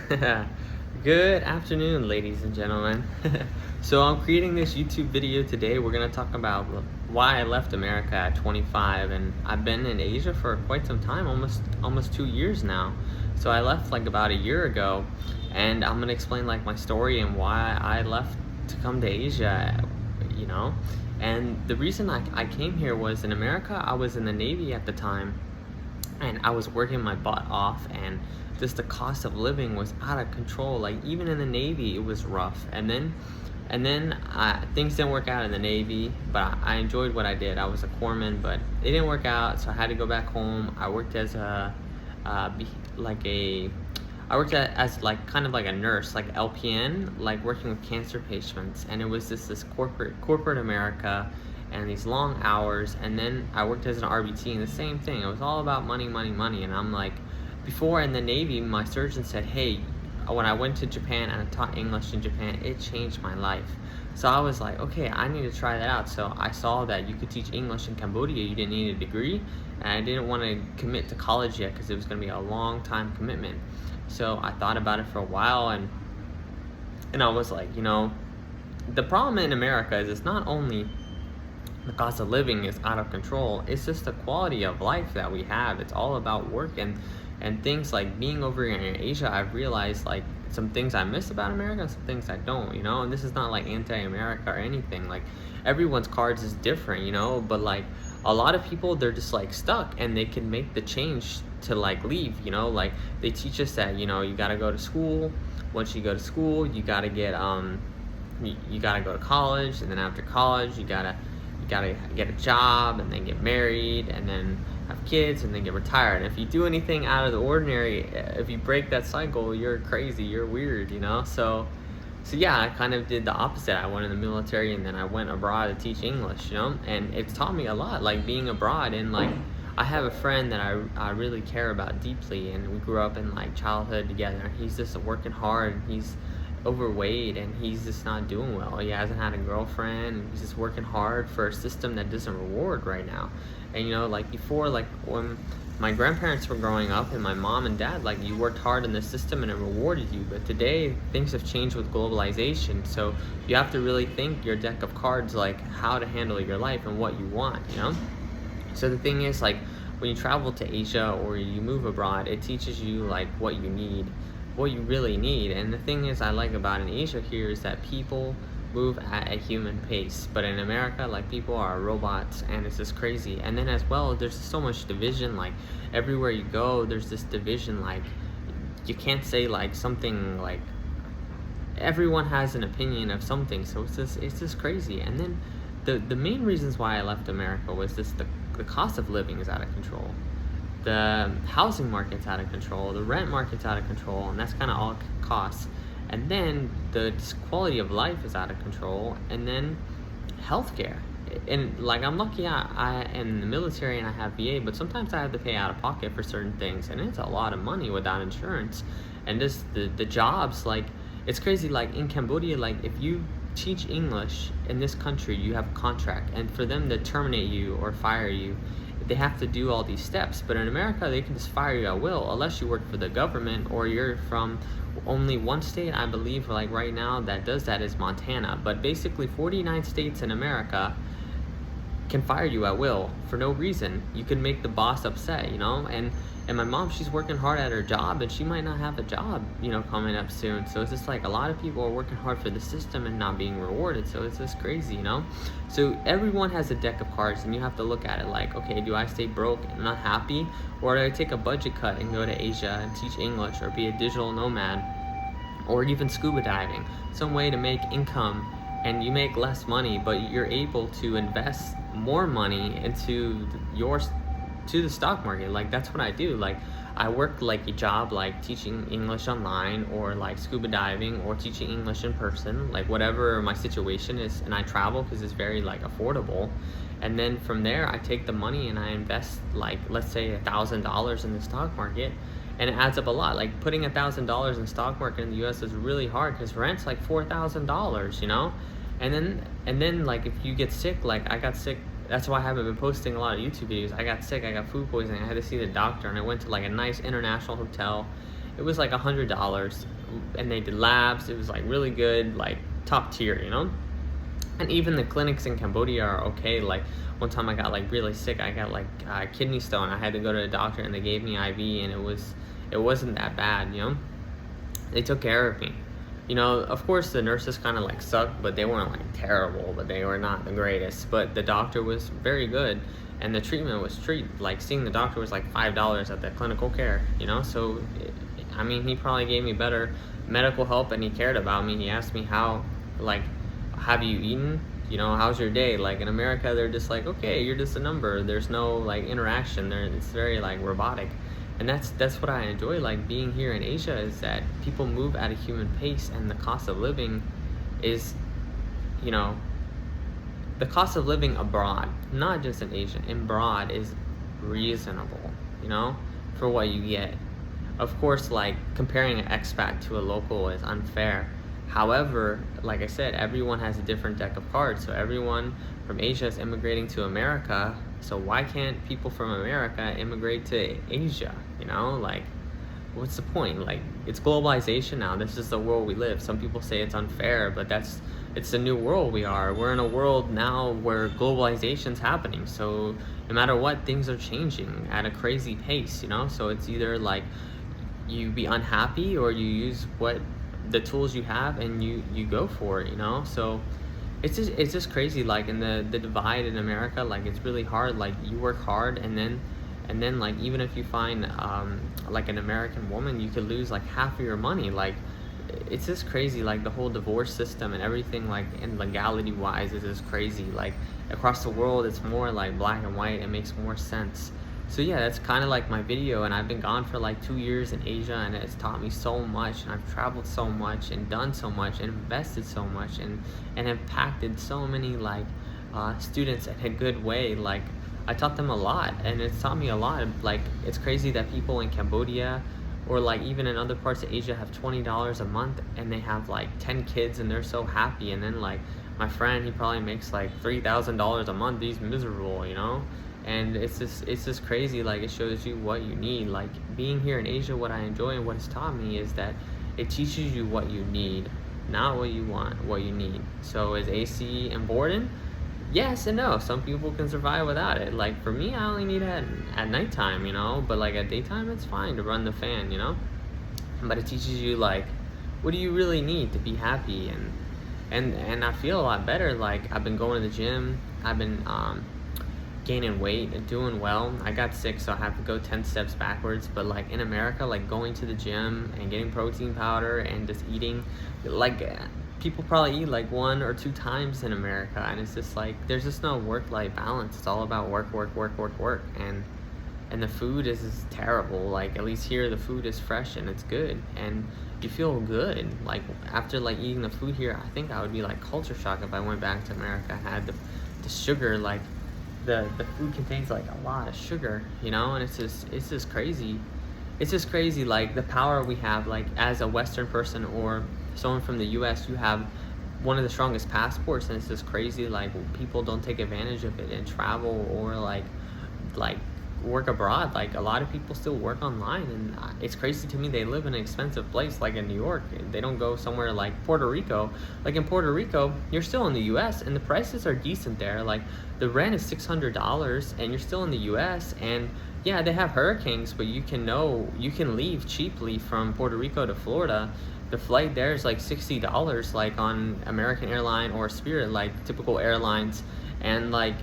Good afternoon, ladies and gentlemen. So I'm creating this YouTube video today. We're going to talk about why I left America at 25, and I've been in Asia for quite some time, almost 2 years now. So I left like about a year ago, and I'm going to explain like my story and why I left to come to Asia, you know. And the reason I came here was in America, I was in the Navy at the time, and I was working my butt off, and just the cost of living was out of control. Like even in the Navy, it was rough. And then things didn't work out in the Navy, but I enjoyed what I did. I was a corpsman, but it didn't work out, so I had to go back home. I worked as as like kind of like a nurse, like LPN, like working with cancer patients, and it was just this corporate America and these long hours. And then I worked as an RBT, and the same thing. It was all about money, money, money. And I'm like, before in the Navy, my surgeon said, hey, when I went to Japan and I taught English in Japan, it changed my life. So I was like, okay, I need to try that out. So I saw that you could teach English in Cambodia. You didn't need a degree, and I didn't want to commit to college yet because it was going to be a long time commitment. So I thought about it for a while, and I was like, the problem in America is it's not only the cost of living is out of control, it's just the quality of life that we have. It's all about work and things. Like being over in Asia, I've realized like some things I miss about America and some things I don't, and this is not like anti-America or anything. Like everyone's cards is different, but like a lot of people, they're just like stuck, and they can make the change to like leave, like they teach us that, you gotta go to school. Once you go to school, you gotta get you gotta go to college, and then after college you gotta get a job, and then get married, and then have kids, and then get retired. And if you do anything out of the ordinary, if you break that cycle, you're crazy, you're weird, so yeah, I kind of did the opposite. I went in the military, and then I went abroad to teach English, and it's taught me a lot, like being abroad. And like I have a friend that I really care about deeply, and we grew up in like childhood together. He's just working hard, and he's overweight, and he's just not doing well. He hasn't had a girlfriend, and he's just working hard for a system that doesn't reward right now. And like before, like when my grandparents were growing up, and my mom and dad, like you worked hard in the system and it rewarded you. But today things have changed with globalization, so you have to really think your deck of cards, like how to handle your life and what you want. So the thing is, like when you travel to Asia or you move abroad, it teaches you like what you need, what you really need. And the thing is, I like about in Asia here is that people move at a human pace, but in America, like people are robots, and it's just crazy. And then as well, there's so much division. Like everywhere you go, there's this division. Like you can't say like something, like everyone has an opinion of something, so it's just crazy. And then the main reasons why I left America was just the cost of living is out of control. The housing market's out of control, the rent market's out of control, and that's kind of all costs. And then the quality of life is out of control, and then healthcare. And like I'm lucky I am in the military and I have VA, but sometimes I have to pay out of pocket for certain things, and it's a lot of money without insurance. And just the jobs, like it's crazy. Like in Cambodia, like if you teach English in this country, you have a contract, and for them to terminate you or fire you, they have to do all these steps. But in America, they can just fire you at will, unless you work for the government or you're from only one state, I believe, like right now, that does that is Montana. But basically 49 states in America can fire you at will for no reason. You can make the boss upset, and my mom, she's working hard at her job, and she might not have a job, coming up soon. So it's just like a lot of people are working hard for the system and not being rewarded. So it's just crazy, So everyone has a deck of cards, and you have to look at it like, okay, do I stay broke and not happy, or do I take a budget cut and go to Asia and teach English, or be a digital nomad, or even scuba diving, some way to make income, and you make less money, but you're able to invest more money into to the stock market. Like that's what I do. Like I work like a job, like teaching English online, or like scuba diving, or teaching English in person, like whatever my situation is. And I travel because it's very like affordable. And then from there, I take the money and I invest, like let's say $1,000 in the stock market, and it adds up a lot. Like putting $1,000 in stock market in the US is really hard because rent's like $4,000, And then like if you get sick, like I got sick. That's why I haven't been posting a lot of YouTube videos. I got sick, I got food poisoning, I had to see the doctor, and I went to like a nice international hotel, it was like $100, and they did labs. It was like really good, like top tier, you know. And even the clinics in Cambodia are okay. Like one time I got like really sick. I got like kidney stone. I had to go to the doctor, and they gave me IV, and it wasn't that bad, you know. They took care of me. You know, of course the nurses kind of like sucked, but they weren't like terrible, but they were not the greatest. But the doctor was very good, and the treatment was like seeing the doctor was like $5 at the clinical care, you know. So I mean, he probably gave me better medical help, and he cared about me. He asked me how, like, have you eaten, you know, how's your day. Like in America, they're just like, okay, you're just a number. There's no like interaction there. It's very like robotic. And that's what I enjoy, like being here in Asia, is that people move at a human pace, and the cost of living is, you know, the cost of living abroad, not just in Asia, abroad, is reasonable, you know, for what you get. Of course, like comparing an expat to a local is unfair. However, like I said, everyone has a different deck of cards. So everyone from Asia is immigrating to America. So why can't people from America immigrate to Asia? You know, like, what's the point? Like, it's globalization now. This is the world we live. Some people say it's unfair, but it's the new world we are. We're in a world now where globalization's happening. So no matter what, things are changing at a crazy pace, you know? So it's either like you be unhappy, or you use what the tools you have, and you go for it, you know. So it's just crazy, like in the divide in America. Like it's really hard. Like you work hard, and then like even if you find like an American woman, you could lose like half of your money. Like it's just crazy. Like the whole divorce system and everything, like in legality wise, is just crazy. Like across the world, it's more like black and white. It makes more sense. So yeah, that's kind of like my video, and I've been gone for like 2 years in Asia, and it's taught me so much, and I've traveled so much, and done so much, and invested so much, and impacted so many like students in a good way. Like I taught them a lot, and it's taught me a lot. Like it's crazy that people in Cambodia, or like even in other parts of Asia, have $20 a month, and they have like 10 kids, and they're so happy. And then like my friend, he probably makes like $3,000 a month. He's miserable, you know. And it's just crazy. Like it shows you what you need. Like being here in Asia, what I enjoy and what it's taught me is that it teaches you what you need, not what you want, what you need. So is AC important? Yes and no. Some people can survive without it. Like for me, I only need it at nighttime, you know, but like at daytime, it's fine to run the fan, you know. But it teaches you like, what do you really need to be happy? And I feel a lot better. Like I've been going to the gym. I've been gaining weight and doing well. I got sick, so I have to go 10 steps backwards. But like in America, like going to the gym and getting protein powder and just eating, like people probably eat like 1 or 2 times in America, and it's just like there's just no work-life balance. It's all about work, and the food is terrible. Like at least here the food is fresh and it's good, and you feel good. Like after like eating the food here, I think I would be like culture shock if I went back to America. I had the sugar, like the food contains like a lot of sugar, you know. And it's just crazy. It's just crazy, like the power we have. Like as a Western person or someone from the US, you have one of the strongest passports, and it's just crazy. Like people don't take advantage of it and travel, or like work abroad. Like a lot of people still work online, and it's crazy to me. They live in an expensive place like in New York. They don't go somewhere like Puerto Rico. Like in Puerto Rico, you're still in the US, and the prices are decent there. Like the rent is $600, and you're still in the US. And yeah, they have hurricanes, but you can leave cheaply from Puerto Rico to Florida. The flight there is like $60, like on American Airline or Spirit, like typical airlines. And like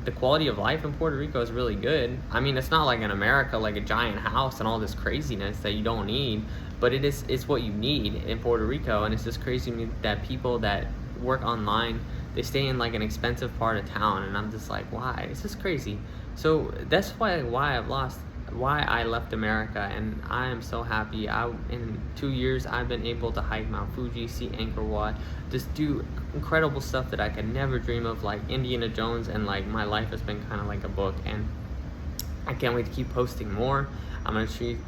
the quality of life in Puerto Rico is really good. I mean, it's not like in America, like a giant house and all this craziness that you don't need, but it's what you need in Puerto Rico. And it's just crazy to me that people that work online, they stay in like an expensive part of town, and I'm just like, why? It's just crazy. So that's why I left America, and I am so happy. In 2 years, I've been able to hike Mount Fuji, see Angkor Wat, just do incredible stuff that I could never dream of, like Indiana Jones, and like my life has been kind of like a book, and I can't wait to keep posting more. I'm gonna keep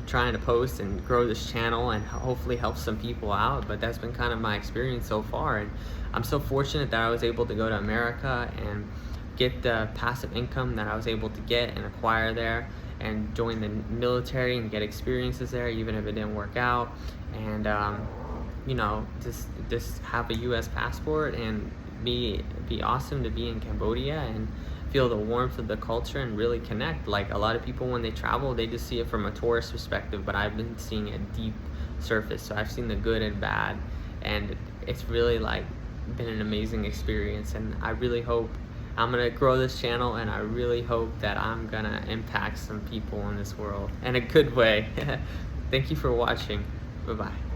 trying to post and grow this channel, and hopefully help some people out. But that's been kind of my experience so far, and I'm so fortunate that I was able to go to America and get the passive income that I was able to get and acquire there. and join the military and get experiences there, even if it didn't work out. And you know, just have a U.S. passport and be awesome to be in Cambodia and feel the warmth of the culture and really connect. Like, a lot of people when they travel, they just see it from a tourist perspective, but I've been seeing a deep surface. So I've seen the good and bad, and it's really like been an amazing experience. And I really hope I'm gonna grow this channel, and I really hope that I'm gonna impact some people in this world in a good way. Thank you for watching. Bye bye.